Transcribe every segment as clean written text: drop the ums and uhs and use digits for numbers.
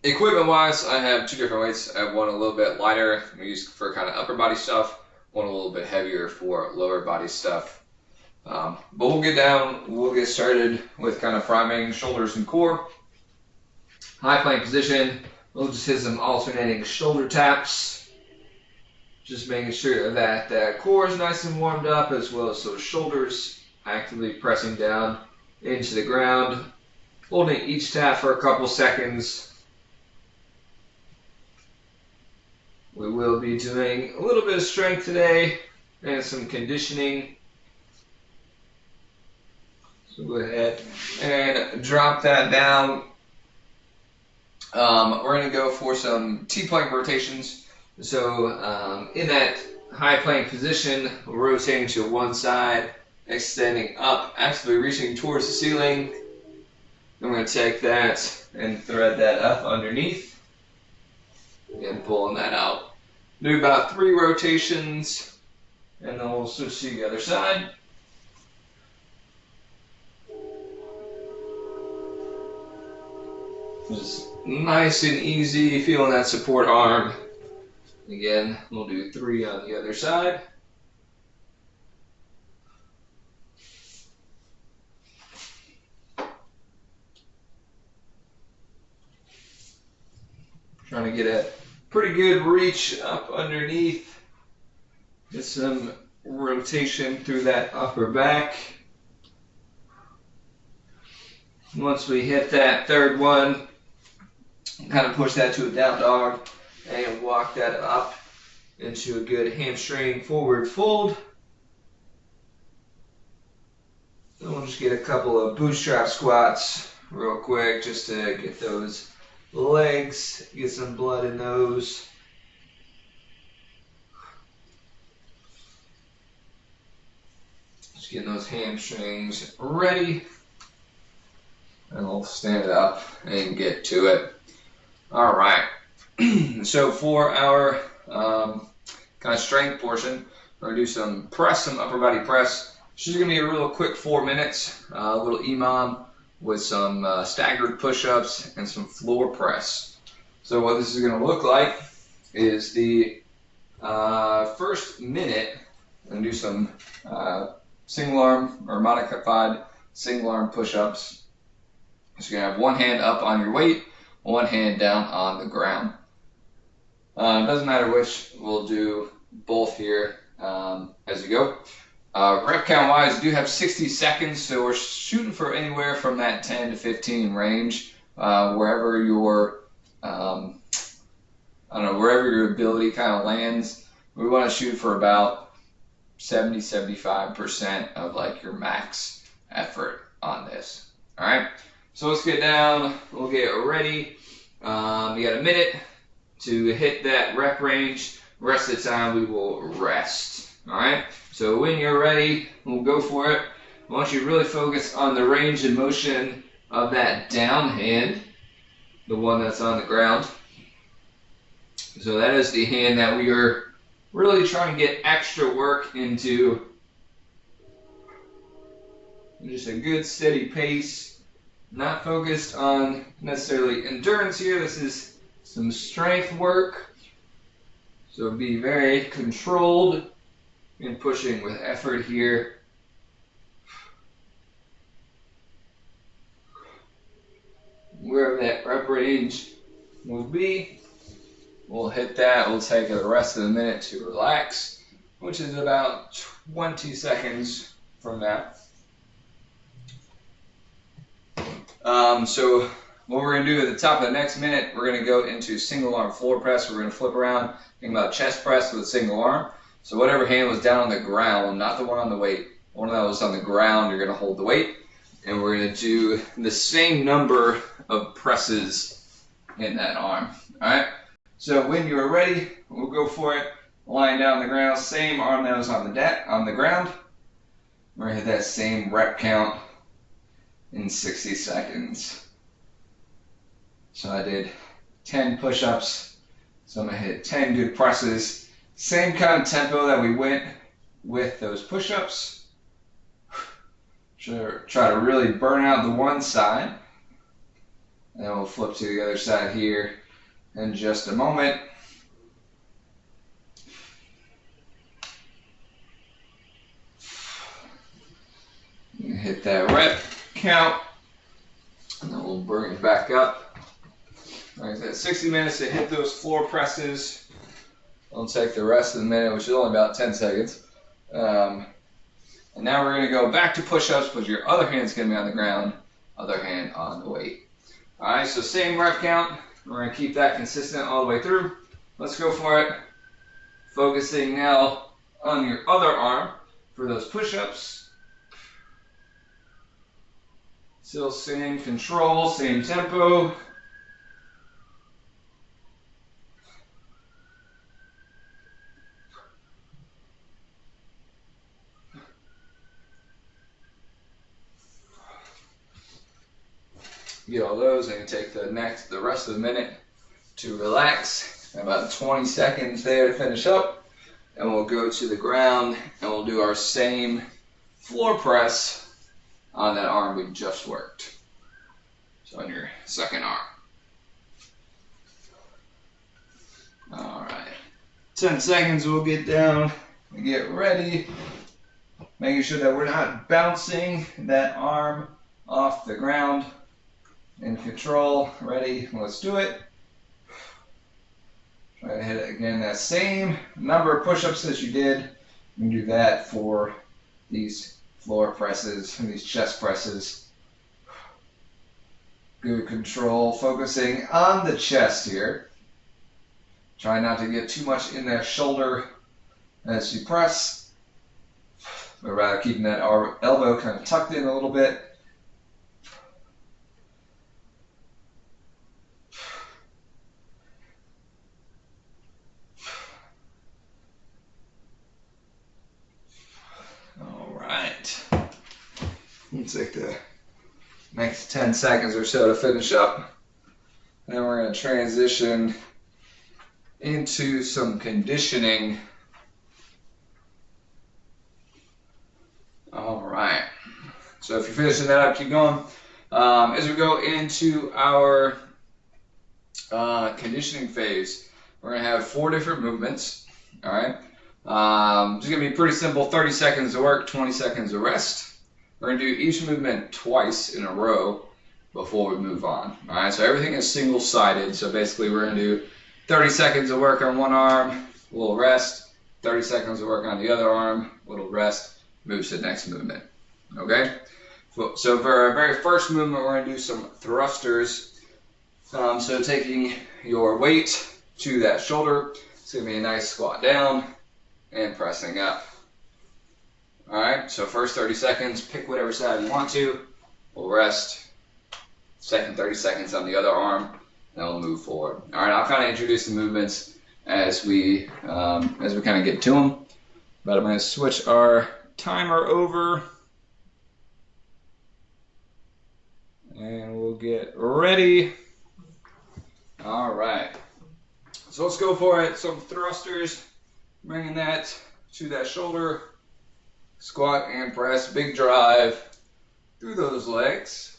Equipment wise, I have two different weights. I have one a little bit lighter, we use for kind of upper body stuff, one a little bit heavier for lower body stuff. But we'll get started with kind of priming shoulders and core. High plank position, we'll just hit some alternating shoulder taps. Just making sure that the core is nice and warmed up, as well as those shoulders actively pressing down into the ground. Holding each tap for a couple seconds. We will be doing a little bit of strength today and some conditioning. So go ahead and drop that down. We're going to go for some T-plank rotations. So in that high plank position, rotating to one side, extending up, actively reaching towards the ceiling. Then we're going to take that and thread that up underneath and pulling that out. Do about 3 rotations, and then we'll switch to the other side. Just nice and easy, feeling that support arm. Again, we'll do 3 on the other side. Trying to get a pretty good reach up underneath. Get some rotation through that upper back. Once we hit that third one, kind of push that to a down dog and walk that up into a good hamstring forward fold. Then we'll just get a couple of bootstrap squats real quick just to get those legs, get some blood in those. Just getting those hamstrings ready. And we'll stand up and get to it. All right. So for our kind of strength portion, we're going to do some press, some upper body press. It's just going to be a real quick 4 minutes, a little EMOM with some staggered push-ups and some floor press. So what this is going to look like is the first minute, I'm going to do some single arm or modified single arm push-ups. So you're going to have one hand up on your weight, one hand down on the ground. Doesn't matter which, we'll do both here as you go. Rep count wise, we do have 60 seconds, so we're shooting for anywhere from that 10 to 15 range, wherever your, wherever your ability kind of lands. We want to shoot for about 70-75% of like your max effort on this. All right, so let's get down. We'll get ready. You got a minute to hit that rep range. The rest of the time we will rest. All right. So when you're ready, we'll go for it. I want you to really focus on the range and motion of that down hand, the one that's on the ground. So that is the hand that we are really trying to get extra work into. Just a good steady pace, not focused on necessarily endurance here. This is some strength work. So be very controlled and pushing with effort here. Wherever that rep range will be, we'll hit that. We'll take the rest of the minute to relax, which is about 20 seconds from now. So what we're going to do at the top of the next minute, we're going to go into single arm floor press. We're going to flip around, think about chest press with a single arm. So whatever hand was down on the ground, not the one on the weight, one that was on the ground, you're going to hold the weight. And we're going to do the same number of presses in that arm. All right? So when you're ready, we'll go for it. Lying down on the ground, same arm that was on the ground. We're going to hit that same rep count in 60 seconds. So I did 10 push-ups. So I'm going to hit 10 good presses. Same kind of tempo that we went with those push-ups. Try to really burn out the one side. And then we'll flip to the other side here in just a moment. Hit that rep count, and then we'll bring it back up. Like I said, 60 minutes to hit those floor presses. I'll take the rest of the minute, which is only about 10 seconds. And now we're going to go back to push-ups, but your other hand's going to be on the ground, other hand on the weight. All right, so same rep count. We're going to keep that consistent all the way through. Let's go for it. Focusing now on your other arm for those push-ups. Still same control, same tempo. Get all those, and you take the rest of the minute to relax. About 20 seconds there to finish up, and we'll go to the ground and we'll do our same floor press on that arm we just worked. So on your second arm. All right, 10 seconds. We'll get down and get ready, making sure that we're not bouncing that arm off the ground. In control, ready, let's do it. Try to hit it again, that same number of push-ups that you did. You can do that for these floor presses and these chest presses. Good control, focusing on the chest here. Try not to get too much in that shoulder as you press, but rather keeping that elbow kind of tucked in a little bit. Let's take the next 10 seconds or so to finish up. Then we're going to transition into some conditioning. All right. So if you're finishing that up, keep going. As we go into our conditioning phase, we're going to have 4 different movements. All right. It's going to be pretty simple. 30 seconds of work, 20 seconds of rest. We're going to do each movement twice in a row before we move on. All right, so everything is single-sided. So basically we're going to do 30 seconds of work on one arm, a little rest, 30 seconds of work on the other arm, a little rest, move to the next movement. Okay? So for our very first movement, we're going to do some thrusters. So taking your weight to that shoulder, it's going to be a nice squat down and pressing up. All right, so first 30 seconds, pick whatever side you want to. We'll rest. Second 30 seconds on the other arm, and we'll move forward. All right, I'll kind of introduce the movements as we kind of get to them. But I'm going to switch our timer over, and we'll get ready. All right, so let's go for it. Some thrusters, bringing that to that shoulder. Squat and press, big drive through those legs.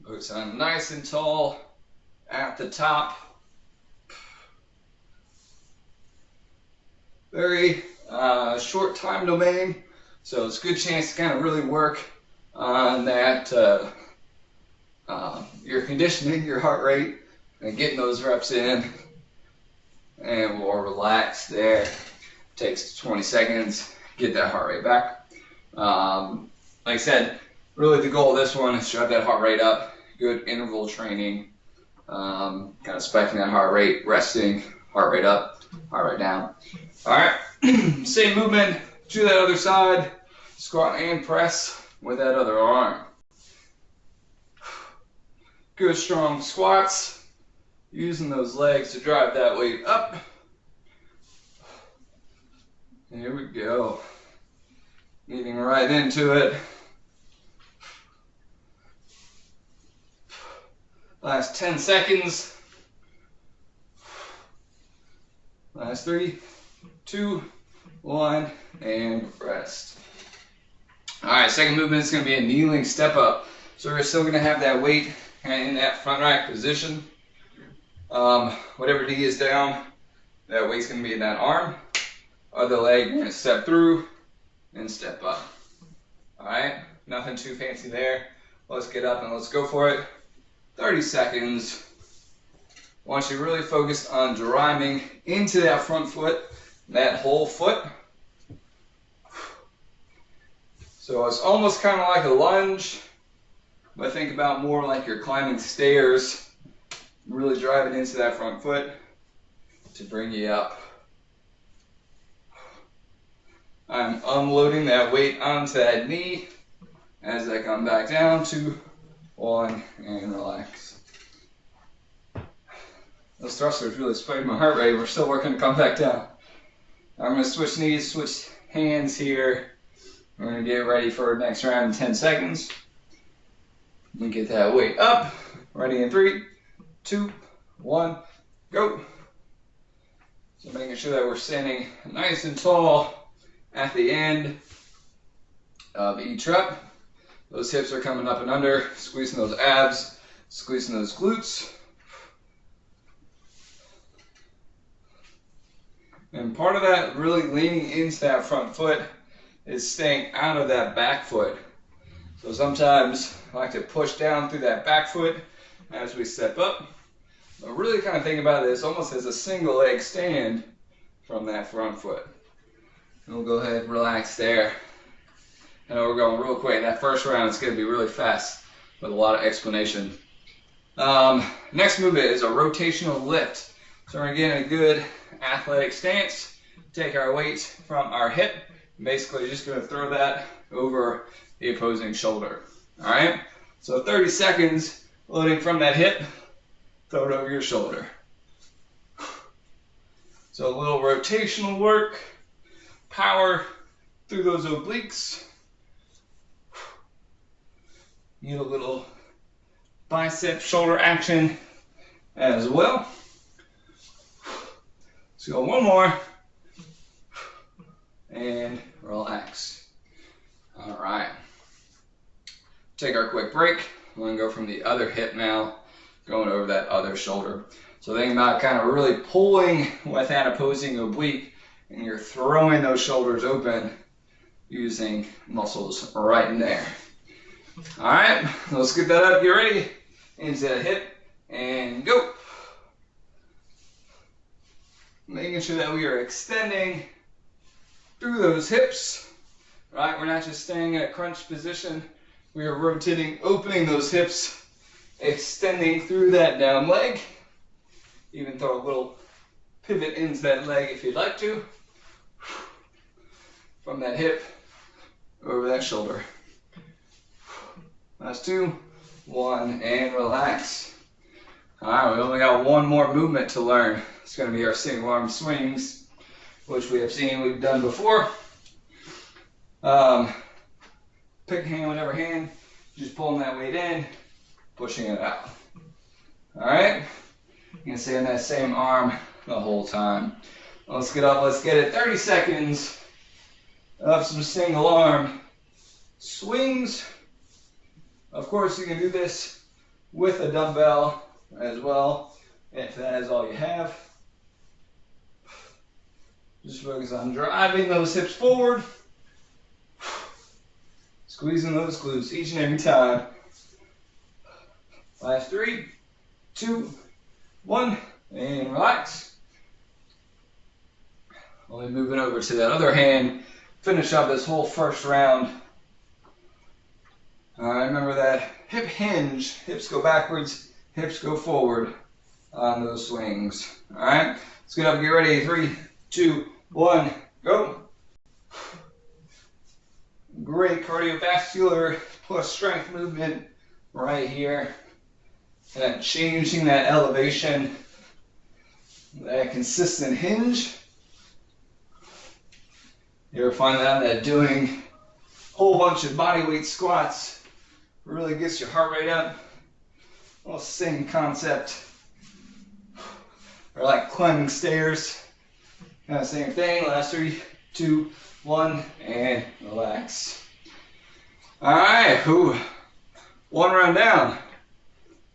Boots on nice and tall at the top. Very short time domain, so it's a good chance to kind of really work on that, your conditioning, your heart rate, and getting those reps in. And we'll relax there. Takes 20 seconds, get that heart rate back. Like I said, really the goal of this one is to drive that heart rate up. Good interval training, kind of spiking that heart rate, resting, heart rate up, heart rate down. All right, same movement to that other side, squat and press with that other arm. Good strong squats, using those legs to drive that weight up. Here we go. Getting right into it. Last 10 seconds. Last 3, 2, 1, and rest. All right, second movement is going to be a kneeling step up. So we're still going to have that weight And in that front rack position, whatever knee is down, that weight's going to be in that arm. Other leg, you're going to step through and step up. Alright, nothing too fancy there. Let's get up and let's go for it. 30 seconds. Once you really focus on driving into that front foot, that whole foot. So it's almost kind of like a lunge, but think about more like you're climbing stairs. Really drive it into that front foot to bring you up. I'm unloading that weight onto that knee as I come back down. 2, 1, and relax. Those thrusters really spiked my heart rate. We're still working to come back down. I'm going to switch knees, switch hands here. We're going to get ready for our next round in 10 seconds. We get that weight up. Ready in 3, 2, 1, go. So making sure that we're standing nice and tall at the end of each rep. Those hips are coming up and under, squeezing those abs, squeezing those glutes. And part of that really leaning into that front foot is staying out of that back foot. So sometimes I like to push down through that back foot as we step up. But really kind of think about this almost as a single leg stand from that front foot. And we'll go ahead and relax there. I know we're going real quick. That first round is going to be really fast with a lot of explanation. Next movement is a rotational lift. So we're going to get in a good athletic stance. Take our weight from our hip. Basically just going to throw that over the opposing shoulder. Alright? So 30 seconds loading from that hip. Throw it over your shoulder. So a little rotational work. Power through those obliques. Need a little bicep shoulder action as well. Let's go one more. And relax. All right. Take our quick break. We're going to go from the other hip now, going over that other shoulder. So think about kind of really pulling with that opposing oblique, and you're throwing those shoulders open using muscles right in there. All right, let's get that up. Get ready. Into that hip and go. Making sure that we are extending through those hips. Right, we're not just staying in a crunch position. We are rotating, opening those hips, extending through that down leg. Even throw a little pivot into that leg if you'd like to. From that hip over that shoulder. Last 2, 1, and relax. All right, we only got one more movement to learn. It's going to be our single arm swings, which we have seen we've done before. Pick a hand, whatever hand, just pulling that weight in, pushing it out. All right, you can stay on that same arm the whole time. Let's get up, let's get it. 30 seconds of some single arm swings. Of course, you can do this with a dumbbell as well, if that is all you have. Just focus on driving those hips forward. Squeezing those glutes each and every time. Last 3, 2, 1, and relax. Only moving over to that other hand. Finish up this whole first round. Remember that hip hinge. Hips go backwards, hips go forward on those swings. All right, let's get up and get ready. 3, 2, 1, go. Great cardiovascular plus strength movement right here. And changing that elevation, that consistent hinge. You ever find that doing a whole bunch of body weight squats really gets your heart rate up? Well, same concept. Or like climbing stairs. Kind of same thing. Last 3, 2, 1, and relax. All right, one round down.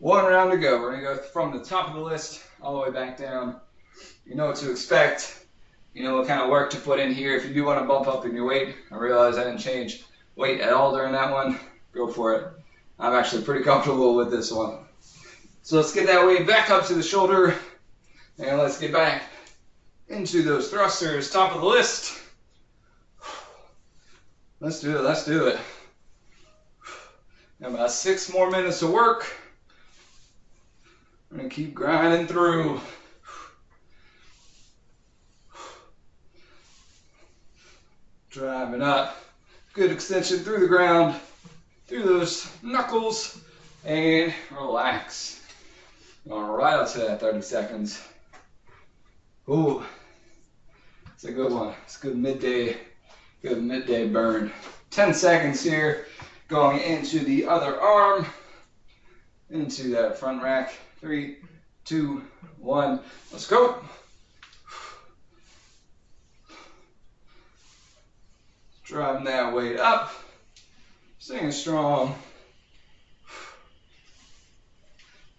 One round to go. We're gonna go from the top of the list all the way back down. You know what to expect. You know what kind of work to put in here. If you do want to bump up in your weight, I realize I didn't change weight at all during that one. Go for it. I'm actually pretty comfortable with this one. So let's get that weight back up to the shoulder, and let's get back into those thrusters. Top of the list. Let's do it. Let's do it. About 6 more minutes of work. We're gonna keep grinding through. Driving up. Good extension through the ground, through those knuckles, and relax. All right, I'll say that 30 seconds. Ooh, it's a good one. It's a good midday burn. 10 seconds here, going into the other arm, into that front rack. 3, 2, 1, let's go. Driving that weight up, staying strong.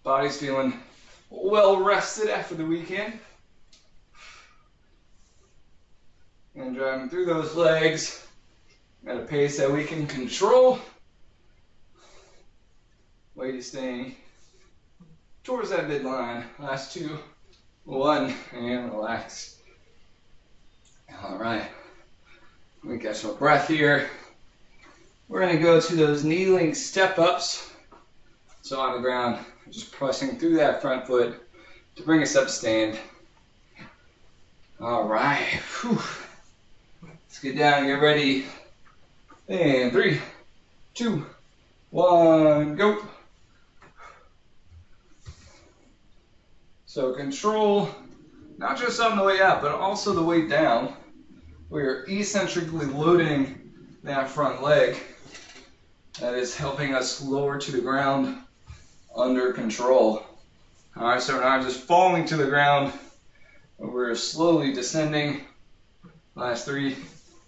Body's feeling well rested after the weekend. And driving through those legs at a pace that we can control. Weight is staying towards that midline. Last 2, 1, and relax. All right. Let me catch my breath here. We're going to go to those kneeling step-ups. So on the ground, just pressing through that front foot to bring us up to stand. All right. Whew. Let's get down and get ready. And 3, 2, 1, go. So control, not just on the way up, but also the way down. We're eccentrically loading that front leg. That is helping us lower to the ground under control. All right, so we're not just falling to the ground, but we're slowly descending. Last 3,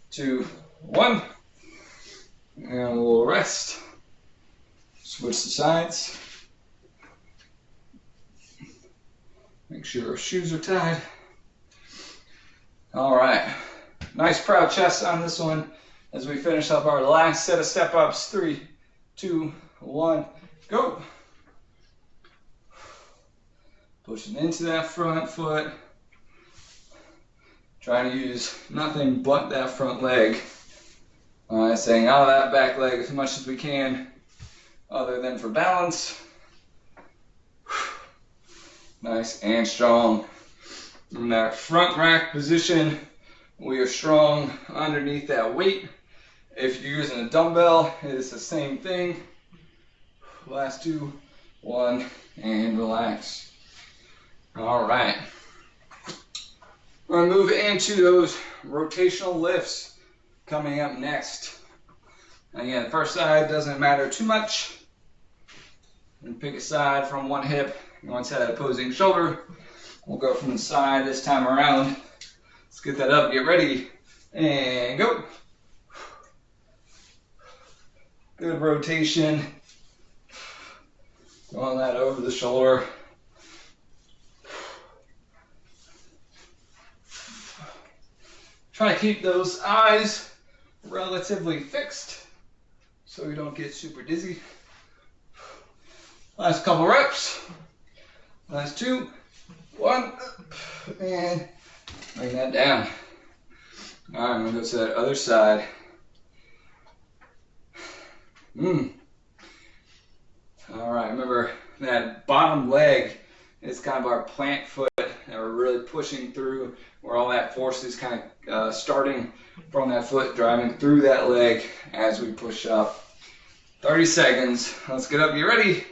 2, 1. And we'll rest. Switch the sides. Make sure our shoes are tied. All right. Nice proud chest on this one as we finish up our last set of step-ups. 3, 2, 1, go. Pushing into that front foot. Trying to use nothing but that front leg. Staying out of that back leg as much as we can, other than for balance. Nice and strong. In that front rack position, we are strong underneath that weight. If you're using a dumbbell, it is the same thing. Last 2, 1, and relax. All right. We're going to move into those rotational lifts coming up next. Again, the first side doesn't matter too much. And pick a side from one hip, one side opposing shoulder. We'll go from the side this time around. Let's get that up, get ready, and go. Good rotation. Going that over the shoulder. Try to keep those eyes relatively fixed so we don't get super dizzy. Last couple reps. Last 2, 1, and bring that down. All right, I'm gonna go to that other side. All right, remember that bottom leg is kind of our plant foot that we're really pushing through, where all that force is kind of starting from that foot, driving through that leg as we push up. 30 seconds. Let's get up, get ready,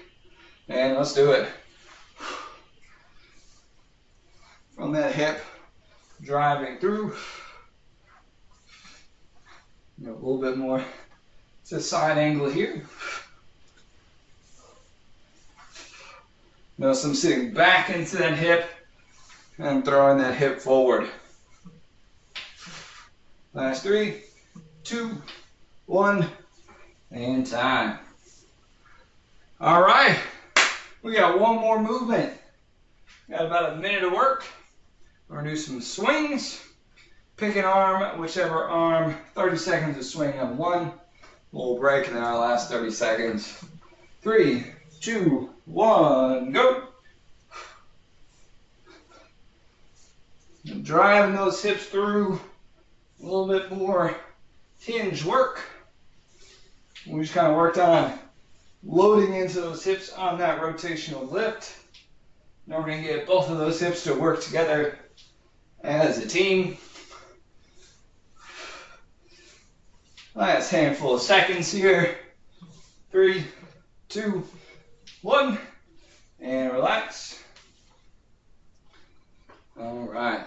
and let's do it. From that hip, driving through. A little bit more. It's a side angle here. Notice I'm sitting back into that hip and throwing that hip forward. Last 3, 2, 1, and time. All right, We got one more movement. Got about a minute of work. We're gonna do some swings. Pick an arm, whichever arm. 30 seconds of swing on one. We'll break and then our last 30 seconds. 3, 2, 1, go. And driving those hips through. A little bit more hinge work. We just kind of worked on loading into those hips on that rotational lift. Now we're going to get both of those hips to work together as a team. Last handful of seconds here. 3, 2, 1, and relax. All right.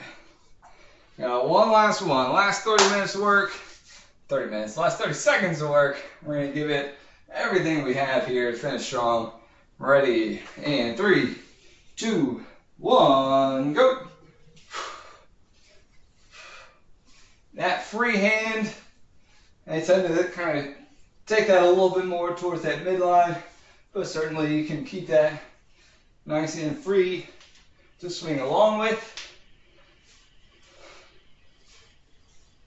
Got one last one. Last 30 minutes of work. 30 minutes. Last 30 seconds of work. We're going to give it everything we have here to finish strong. Ready. And 3, 2, 1, go. That free hand, I tend to kind of take that a little bit more towards that midline, but certainly you can keep that nice and free to swing along with.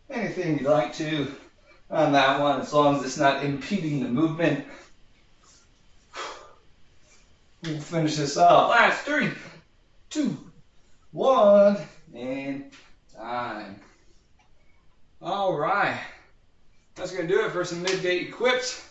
Anything you'd like to on that one, as long as it's not impeding the movement. We'll finish this off. Last 3, 2, 1, and time. All right. That's going to do it for some midday equips.